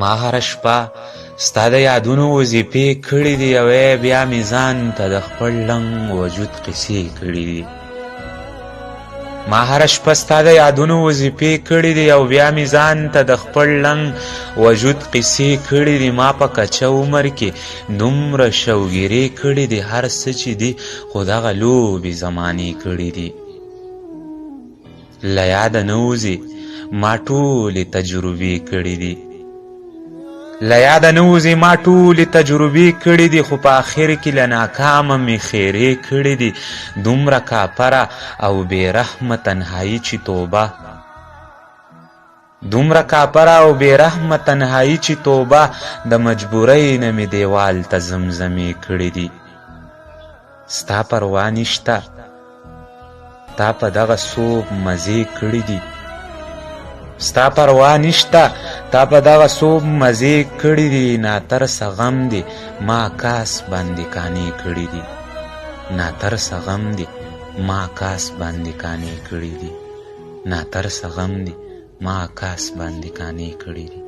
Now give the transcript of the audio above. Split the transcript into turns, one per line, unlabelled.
ما هره شپه ستا د یادونو وظیفې کړي دي او بیا مې ځان ته د خپل لنګ وجود قصې کړي دي ما هره شپه ستا د یادونو وظیفې کړي دي او بیا مې ځان ته د خپل لنګ وجود قصې کړي دي ما په کچه عمر کې دومره شوګیرې کړي دي هر څه چې دي خو دغه لوبې زمانې کړي دي له یاده نه وځي ما ټولې تجربې کړي دي له یاده نه وځي ما ټولې تجربې کړي دي خو په آخر کې له ناکامه مې خیرې کړي دي دومره کاپره او بې رحمه تنهایي چې توبه دومره کاپره او بې رحمه تنهایي چې توبه د مجبورۍ نه مې دیوال ته زمزمې کړي دي ستا پروا نشته تا په دغه صوب مزې کړي دي ستا پروا نشته تا په دغه صوب مزې کړي دي ناترسه غم دی ما کاس باندې کانې کړي دي ناترسه غم دی ما کاس باندې کانې کړي دي ناترسه غم دی ما کاس باندې کانې کړي دي